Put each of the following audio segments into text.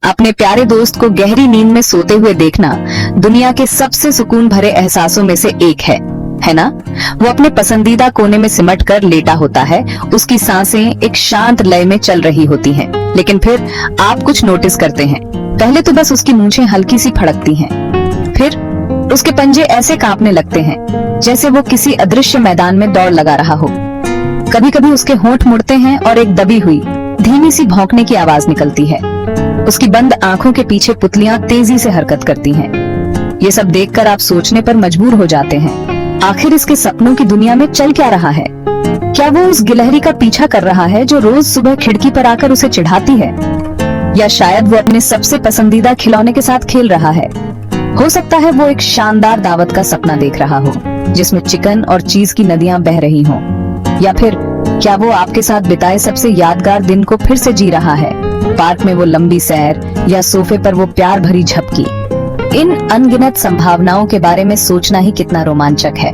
अपने प्यारे दोस्त को गहरी नींद में सोते हुए देखना दुनिया के सबसे सुकून भरे एहसासों में से एक है ना। वो अपने पसंदीदा कोने में सिमट कर लेटा होता है, उसकी सांसें एक शांत लय में चल रही होती हैं। लेकिन फिर आप कुछ नोटिस करते हैं। पहले तो बस उसकी मूंछें हल्की सी फड़कती हैं, फिर उसके पंजे ऐसे कांपने लगते हैं जैसे वो किसी अदृश्य मैदान में दौड़ लगा रहा हो। कभी कभी उसके होंठ मुड़ते हैं और एक दबी हुई धीमी सी भौंकने की आवाज निकलती है। उसकी बंद आंखों के पीछे पुतलियां तेजी से हरकत करती हैं। ये सब देखकर आप सोचने पर मजबूर हो जाते हैं, आखिर इसके सपनों की दुनिया में चल क्या रहा है? क्या वो उस गिलहरी का पीछा कर रहा है जो रोज सुबह खिड़की पर आकर उसे चिढ़ाती है? या शायद वो अपने सबसे पसंदीदा खिलौने के साथ खेल रहा है। हो सकता है वो एक शानदार दावत का सपना देख रहा हो जिसमें चिकन और चीज की नदियां बह रही हों। या फिर क्या वो आपके साथ बिताए सबसे यादगार दिन को फिर से जी रहा है? पार्क में वो लंबी सैर या सोफे पर वो प्यार भरी झपकी। इन अनगिनत संभावनाओं के बारे में सोचना ही कितना रोमांचक है।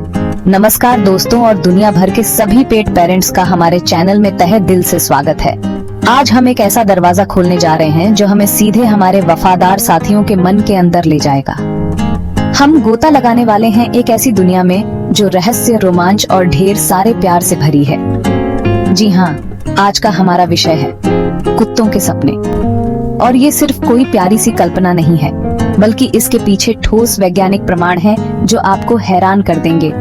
नमस्कार दोस्तों, और दुनिया भर के सभी पेट पेरेंट्स का हमारे चैनल में तहे दिल से स्वागत है। आज हम एक ऐसा दरवाजा खोलने जा रहे हैं जो हमें सीधे हमारे वफादार साथियों के मन के अंदर ले जाएगा। हम गोता लगाने वाले हैं एक ऐसी दुनिया में जो रहस्य, रोमांच और ढेर सारे प्यार से भरी है। जी हाँ, आज का हमारा विषय है कुत्तों के सपने। और ये सिर्फ कोई प्यारी सी कल्पना नहीं है, बल्कि इसके पीछे ठोस वैज्ञानिक प्रमाण है जो आपको हैरान कर देंगे।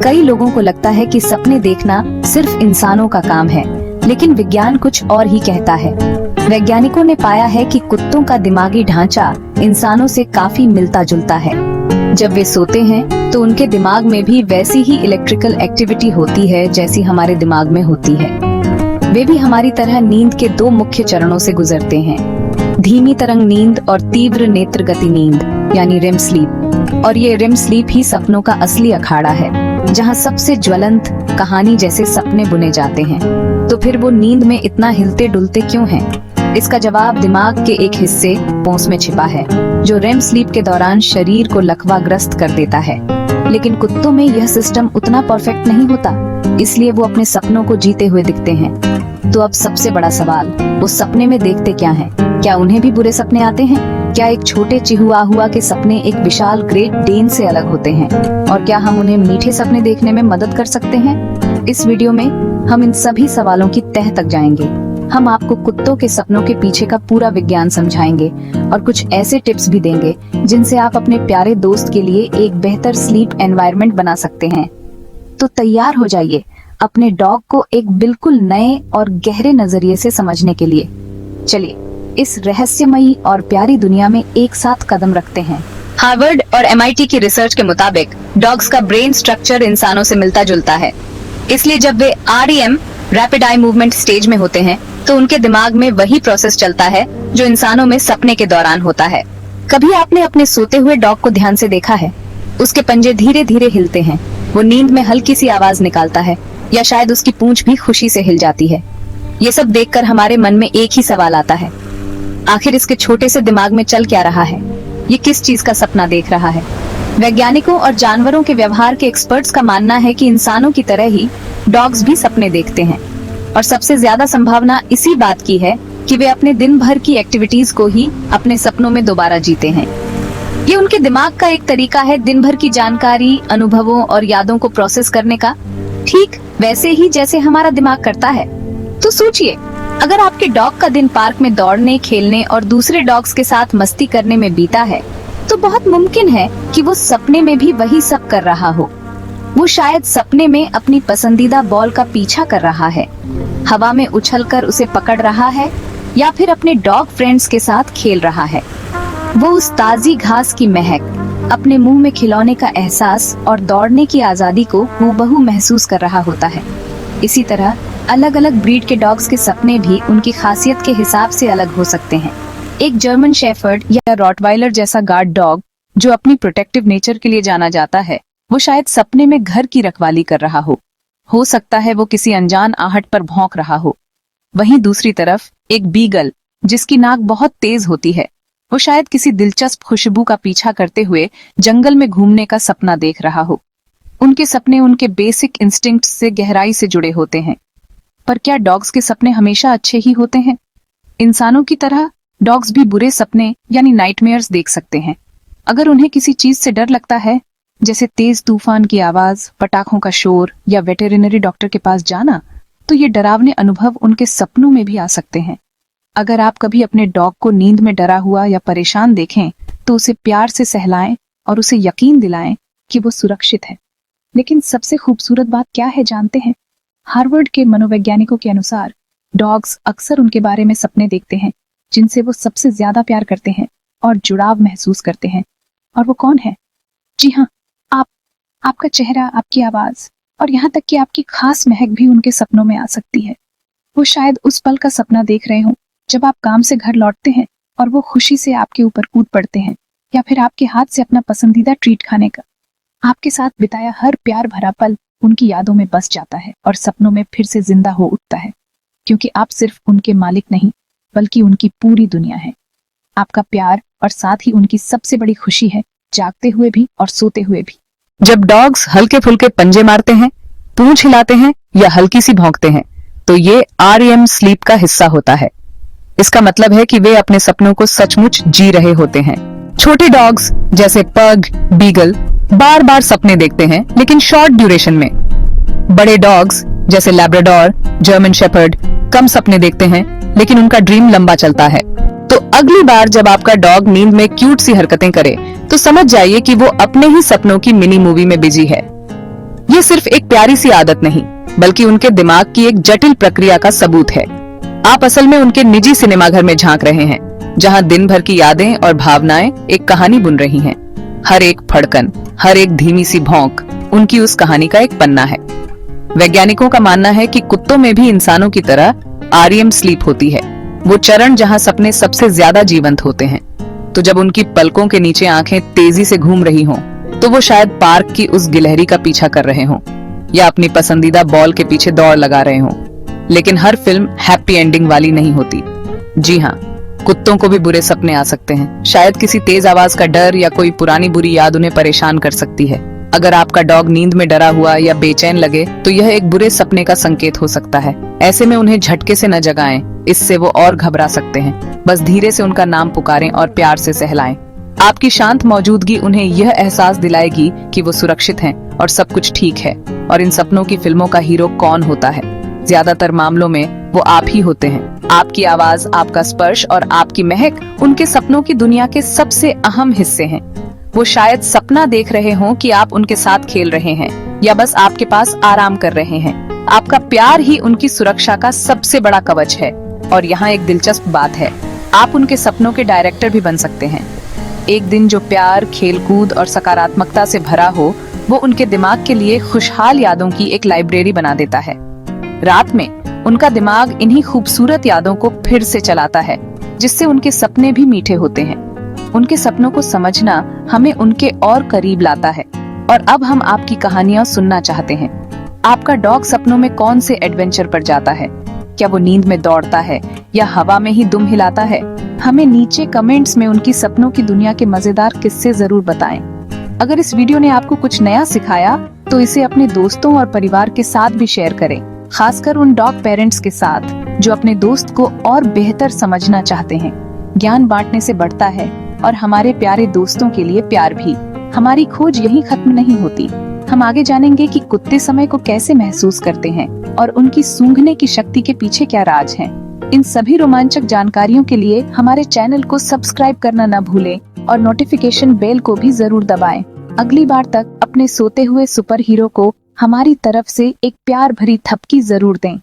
कई लोगों को लगता है कि सपने देखना सिर्फ इंसानों का काम है, लेकिन विज्ञान कुछ और ही कहता है। वैज्ञानिकों ने पाया है कि कुत्तों का दिमागी ढांचा इंसानों से काफी मिलता जुलता है। जब वे सोते हैं तो उनके दिमाग में भी वैसी ही इलेक्ट्रिकल एक्टिविटी होती है जैसी हमारे दिमाग में होती है। वे भी हमारी तरह नींद के दो मुख्य चरणों से गुजरते हैं, धीमी तरंग नींद और तीव्र नेत्र गति नींद यानी रेम स्लीप। और ये रेम स्लीप ही सपनों का असली अखाड़ा है, जहाँ सबसे ज्वलंत कहानी जैसे सपने बुने जाते हैं। तो फिर वो नींद में इतना हिलते डुलते क्यों हैं? इसका जवाब दिमाग के एक हिस्से पोंस में छिपा है, जो रेम स्लीप के दौरान शरीर को लकवाग्रस्त कर देता है। लेकिन कुत्तों में यह सिस्टम उतना परफेक्ट नहीं होता, इसलिए वो अपने सपनों को जीते हुए दिखते हैं। तो अब सबसे बड़ा सवाल, वो सपने में देखते क्या हैं? क्या उन्हें भी बुरे सपने आते हैं? क्या एक छोटे चिहुआहुआ के सपने एक विशाल ग्रेट डेन से अलग होते हैं? और क्या हम उन्हें मीठे सपने देखने में मदद कर सकते हैं? इस वीडियो में हम इन सभी सवालों की तह तक जाएंगे। हम आपको कुत्तों के सपनों के पीछे का पूरा विज्ञान समझाएंगे और कुछ ऐसे टिप्स भी देंगे जिनसे आप अपने प्यारे दोस्त के लिए एक बेहतर स्लीप एनवायरनमेंट बना सकते हैं। तो तैयार हो जाइए अपने डॉग को एक बिल्कुल नए और गहरे नजरिए से समझने के लिए। चलिए इस रहस्यमयी और प्यारी दुनिया में एक साथ कदम रखते हैं। हार्वर्ड और MIT की रिसर्च के मुताबिक डॉग्स का ब्रेन स्ट्रक्चर इंसानों से मिलता जुलता है, इसलिए जब वे REM rapid eye movement stage में होते हैं तो उनके दिमाग में वही प्रोसेस चलता है जो इंसानों में सपने के दौरान होता है। कभी आपने अपने सोते हुए डॉग को ध्यान से देखा है? उसके पंजे धीरे धीरे हिलते हैं, वो नींद में हल्की सी आवाज निकालता है, या शायद उसकी पूंछ भी खुशी से हिल जाती है। ये सब देखकर हमारे मन में एक ही सवाल आता है, आखिर इसके छोटे से दिमाग में चल क्या रहा है? ये किस चीज का सपना देख रहा है? वैज्ञानिकों और जानवरों के व्यवहार के एक्सपर्ट्स का मानना है कि इंसानों की तरह ही डॉग्स भी सपने देखते हैं, और सबसे ज्यादा संभावना इसी बात की है कि वे अपने दिन भर की एक्टिविटीज को ही अपने सपनों में दोबारा जीते हैं। ये उनके दिमाग का एक तरीका है दिन भर की जानकारी, अनुभवों और यादों को प्रोसेस करने का, ठीक वैसे ही जैसे हमारा दिमाग करता है। तो सोचिए, अगर आपके डॉग का दिन पार्क में दौड़ने, खेलने और दूसरे डॉग्स के साथ मस्ती करने में बीता है, तो बहुत मुमकिन है कि वो सपने में भी वही सब कर रहा हो। वो शायद सपने में अपनी पसंदीदा बॉल का पीछा कर रहा है, हवा में उछलकर उसे पकड़ रहा है, या फिर अपने डॉग फ्रेंड्स के साथ खेल रहा है। वो उस ताजी घास की महक, अपने मुंह में खिलौने का एहसास और दौड़ने की आजादी को हूबहू महसूस कर रहा होता है। इसी तरह अलग अलग ब्रीड के डॉग्स के सपने भी उनकी खासियत के हिसाब से अलग हो सकते हैं। एक जर्मन शेफर्ड या रॉटवाइलर जैसा गार्ड डॉग, जो अपनी प्रोटेक्टिव नेचर के लिए जाना जाता है, वो शायद सपने में घर की रखवाली कर रहा हो सकता है वो किसी अनजान आहट पर भौंक रहा हो। वहीं दूसरी तरफ एक बीगल, जिसकी नाक बहुत तेज होती है, वो शायद किसी दिलचस्प खुशबू का पीछा करते हुए जंगल में घूमने का सपना देख रहा हो। उनके सपने उनके बेसिक इंस्टिंक्ट से गहराई से जुड़े होते हैं। पर क्या डॉग्स के सपने हमेशा अच्छे ही होते हैं? इंसानों की तरह डॉग्स भी बुरे सपने यानी नाइटमेयर्स देख सकते हैं। अगर उन्हें किसी चीज से डर लगता है, जैसे तेज तूफान की आवाज, पटाखों का शोर या वेटेरिनरी डॉक्टर के पास जाना, तो ये डरावने अनुभव उनके सपनों में भी आ सकते हैं। अगर आप कभी अपने डॉग को नींद में डरा हुआ या परेशान देखें, तो उसे प्यार से सहलाएं और उसे यकीन दिलाएं कि वो सुरक्षित है। लेकिन सबसे खूबसूरत बात क्या है जानते हैं? हार्वर्ड के मनोवैज्ञानिकों के अनुसार डॉग्स अक्सर उनके बारे में सपने देखते हैं जिनसे वो सबसे ज्यादा प्यार करते हैं और जुड़ाव महसूस करते हैं। और वो कौन है? जी हाँ, आपका चेहरा, आपकी आवाज और यहाँ तक कि आपकी खास महक भी उनके सपनों में आ सकती है। वो शायद उस पल का सपना देख रहे हों जब आप काम से घर लौटते हैं और वो खुशी से आपके ऊपर कूद पड़ते हैं, या फिर आपके हाथ से अपना पसंदीदा ट्रीट खाने का। आपके साथ बिताया हर प्यार भरा पल उनकी यादों में बस जाता है और सपनों में फिर से जिंदा हो उठता है, क्योंकि आप सिर्फ उनके मालिक नहीं बल्कि उनकी पूरी दुनिया है। आपका प्यार और साथ ही उनकी सबसे बड़ी खुशी है, जागते हुए भी और सोते हुए भी। जब डॉग्स हल्के फुल्के पंजे मारते हैं, पूंछ हिलाते हैं या हल्की सी भौंकते हैं, तो ये REM स्लीप का हिस्सा होता है। इसका मतलब है कि वे अपने सपनों को सचमुच जी रहे होते हैं। छोटे डॉग्स जैसे पग, बीगल बार बार सपने देखते हैं, लेकिन शॉर्ट ड्यूरेशन में। बड़े डॉग्स जैसे लैब्राडोर, जर्मन शेपर्ड कम सपने देखते हैं, लेकिन उनका ड्रीम लंबा चलता है। तो अगली बार जब आपका डॉग नींद में क्यूट सी हरकतें करे, तो समझ जाइए कि वो अपने ही सपनों की मिनी मूवी में बिजी है। ये सिर्फ एक प्यारी सी आदत नहीं, बल्कि उनके दिमाग की एक जटिल प्रक्रिया का सबूत है। आप असल में उनके निजी सिनेमा घर में झांक रहे हैं, जहां दिन भर की यादें और भावनाएं एक कहानी बुन रही हैं। हर एक फड़कन, हर एक धीमी सी भौंक उनकी उस कहानी का एक पन्ना है। वैज्ञानिकों का मानना है कि कुत्तों में भी इंसानों की तरह REM स्लीप होती है, वो चरण जहां सपने सबसे ज्यादा जीवंत होते हैं। तो जब उनकी पलकों के नीचे आंखें तेजी से घूम रही हों, तो वो शायद पार्क की उस गिलहरी का पीछा कर रहे हों या अपनी पसंदीदा बॉल के पीछे दौड़ लगा रहे हों। लेकिन हर फिल्म हैप्पी एंडिंग वाली नहीं होती। जी हाँ, कुत्तों को भी बुरे सपने आ सकते हैं। शायद किसी तेज आवाज का डर या कोई पुरानी बुरी याद उन्हें परेशान कर सकती है। अगर आपका डॉग नींद में डरा हुआ या बेचैन लगे, तो यह एक बुरे सपने का संकेत हो सकता है। ऐसे में उन्हें झटके से न जगाएं, इससे वो और घबरा सकते हैं। बस धीरे से उनका नाम पुकारें और प्यार से सहलाएं। आपकी शांत मौजूदगी उन्हें यह एहसास दिलाएगी कि वो सुरक्षित हैं और सब कुछ ठीक है। और इन सपनों की फिल्मों का हीरो कौन होता है? ज्यादातर मामलों में वो आप ही होते हैं। आपकी आवाज, आपका स्पर्श और आपकी महक उनके सपनों की दुनिया के सबसे अहम हिस्से हैं। वो शायद सपना देख रहे हों कि आप उनके साथ खेल रहे हैं या बस आपके पास आराम कर रहे हैं। आपका प्यार ही उनकी सुरक्षा का सबसे बड़ा कवच है। और यहाँ एक दिलचस्प बात है, आप उनके सपनों के डायरेक्टर भी बन सकते हैं। एक दिन जो प्यार, खेलकूद और सकारात्मकता से भरा हो, वो उनके दिमाग के लिए खुशहाल यादों की एक लाइब्रेरी बना देता है। रात में उनका दिमाग इन्हीं खूबसूरत यादों को फिर से चलाता है, जिससे उनके सपने भी मीठे होते हैं। उनके सपनों को समझना हमें उनके और करीब लाता है। और अब हम आपकी कहानियां सुनना चाहते हैं। आपका डॉग सपनों में कौन से एडवेंचर पर जाता है? क्या वो नींद में दौड़ता है या हवा में ही दुम हिलाता है? हमें नीचे कमेंट्स में उनकी सपनों की दुनिया के मजेदार किस्से जरूर बताएं। अगर इस वीडियो ने आपको कुछ नया सिखाया, तो इसे अपने दोस्तों और परिवार के साथ भी शेयर करें, खासकर उन डॉग पेरेंट्स के साथ जो अपने दोस्त को और बेहतर समझना चाहते हैं। ज्ञान बांटने से बढ़ता है और हमारे प्यारे दोस्तों के लिए प्यार भी। हमारी खोज यहीं खत्म नहीं होती। हम आगे जानेंगे कि कुत्ते समय को कैसे महसूस करते हैं और उनकी सूंघने की शक्ति के पीछे क्या राज है। इन सभी रोमांचक जानकारियों के लिए हमारे चैनल को सब्सक्राइब करना न भूलें और नोटिफिकेशन बेल को भी जरूर दबाएं। अगली बार तक अपने सोते हुए सुपर हीरो को हमारी तरफ से एक प्यार भरी थपकी जरूर दें।